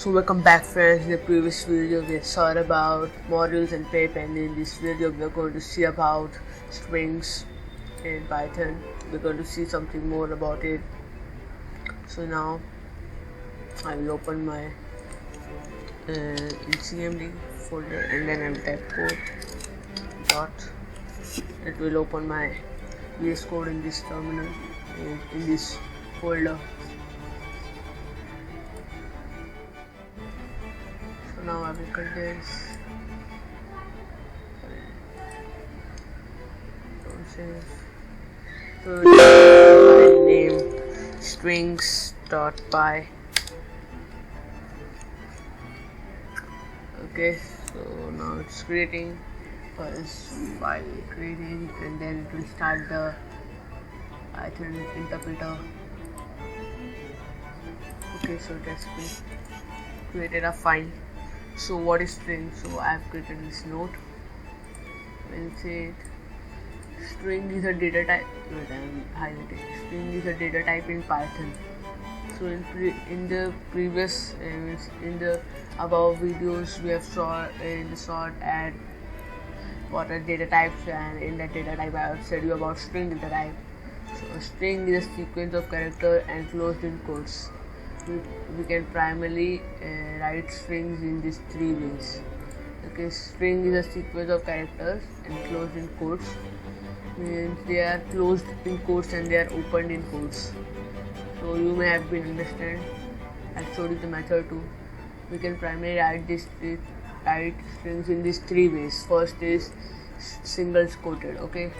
So welcome back friends. In the previous video we saw about modules and pip, and in this video we are going to see about strings in Python. We're going to see something more about it. So now I will open my CMD folder and then I will type code dot. It will open my VS Code in this terminal in this folder. Now I will cut this. Don't save. So file name strings.py. Okay, so now it's creating first file creating, and then it will start the Python interpreter. Okay, so it has created a file. So what is string? So I have created this note. We'll say it. String is a data type. Wait, I'm highlighting. String is a data type in Python. So in the previous in the above videos we have saw in the short ad what are data types, and in that data type I have said you about string data type. So a string is a sequence of character enclosed in quotes. We can primarily write strings in these three ways. Okay, string is a sequence of characters enclosed in quotes. Means they are closed in quotes and they are opened in quotes. So you may have been understand. I showed you the method too. We can primarily write strings in these three ways. First is single quoted. Okay,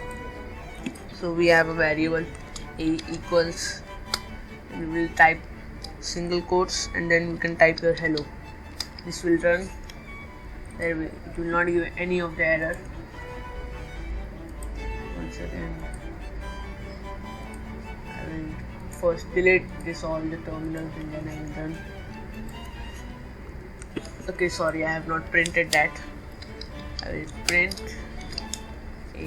so we have a variable a equals, and we will type single quotes and then we can type your hello. This will run. It will not give any of the error. Once again, I will first delete this all the terminals and then I will run. Okay, sorry, I have not printed that. I will print a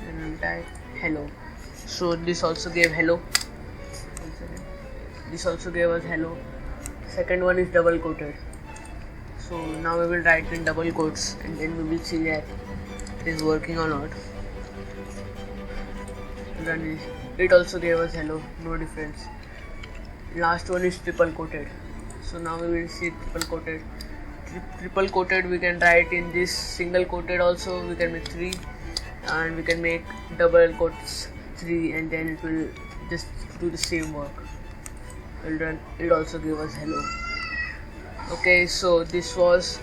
and I will type hello. So this also gave hello. This also gave us hello. Second one is double quoted. So now we will write in double quotes and then we will see that it is working or not. Run it also gave us hello, no difference. Last one is triple quoted. So now we will see triple quoted. Triple quoted we can write in this single quoted also. We can make 3 and we can make double quotes 3, and then it will just do the same work. It also gave us hello. Okay, so this was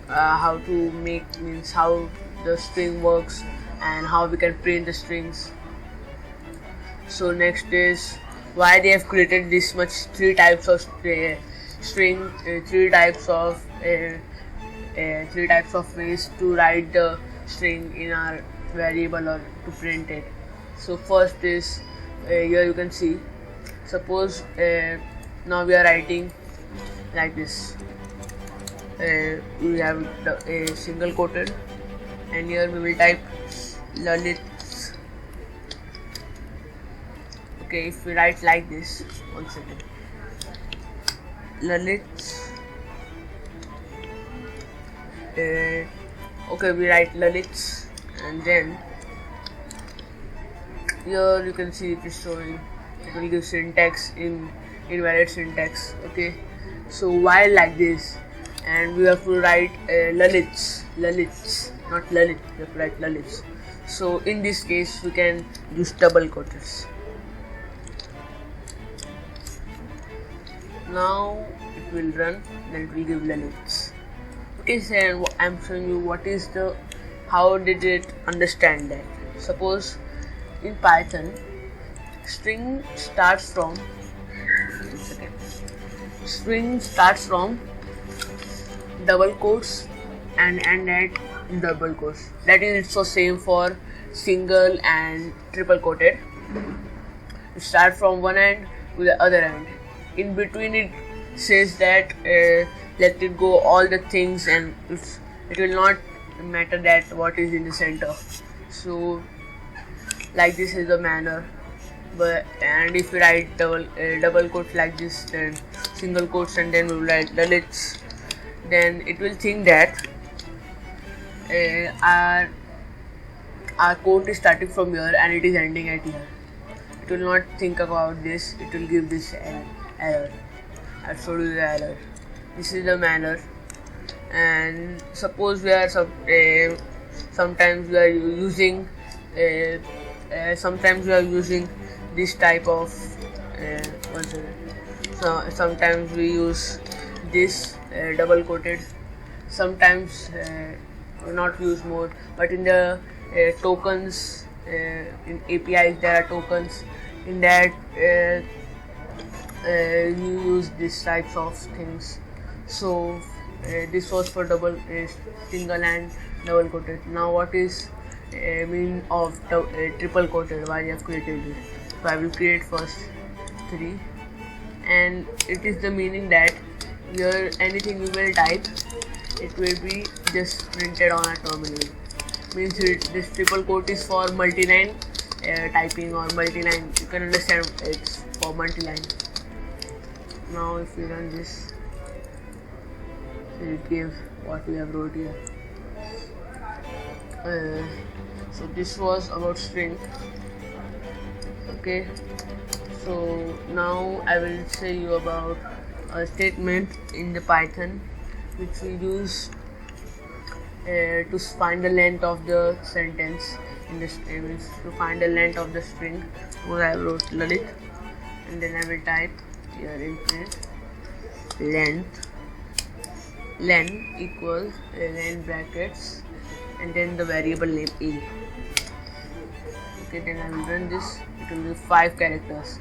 how to means how the string works and how we can print the strings. So next is why they have created this much 3 types of string, 3 types of ways to write the string in our variable or to print it. So first is here you can see. Suppose now we are writing like this. We have a single quoted, and here we will type Lalit. Okay, if we write like this, one second. Lalit. Okay, we write Lalit, and then here you can see it is showing. It will give syntax invalid syntax. Okay, so while like this, and we have to write Lalits, not Lalit. We have to write Lalits. So in this case, we can use double quotes. Now it will run, then it will give Lalits. Okay, so I'm showing you what is how did it understand that. Suppose in Python, string starts from double quotes and end at double quotes. That is, it's so same for single and triple quoted. It starts from one end to the other end. In between it says that let it go all the things, and it will not matter that what is in the center. So like this is the manner. And if you write double quotes like this, then single quotes, and then we will write Lalit. Then it will think that our quote is starting from here and it is ending at here. It will not think about this. It will give this error. I've showed you the error. This is the manner. And suppose we are sometimes we are using this type of so sometimes we use this double quoted. Sometimes not use more, but in the tokens, in APIs there are tokens. In that you use these types of things. So this was for single and double quoted. Now what is mean of triple quoted? Why I have created this? So I will create first 3, and it is the meaning that here anything you will type, it will be just printed on a terminal. Means this triple quote is for multi-line typing or multi-line. You can understand it's for multi-line. Now if we run this, it gives what we have wrote here. So this was about string. Okay, so now I will say you about a statement in the Python which we use to find the length of the sentence in this means to find the length of the string. So I wrote Lalit, and then I will type here infinite length equals length brackets and then the variable name a. Okay, then I will run this. It will be 5 characters.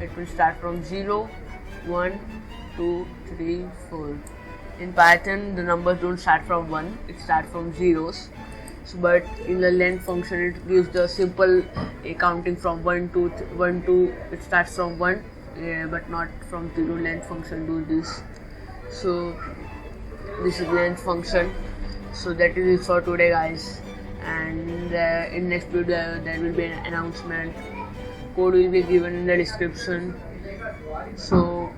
It will start from 0, 1, 2, 3, 4. In Python, the numbers don't start from 1, it starts from zeros. So, but in the length function, it gives the simple counting from 1 to it starts from 1, but not from 0. Length function do this. So this is length function. So that is it for today, guys. And in next video there will be an announcement. Code will be given in the description. So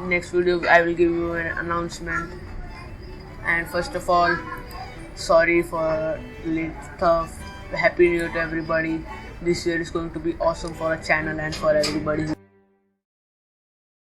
next video I will give you an announcement. And first of all, sorry for late stuff. Happy New Year to everybody. This year is going to be awesome for our channel and for everybody.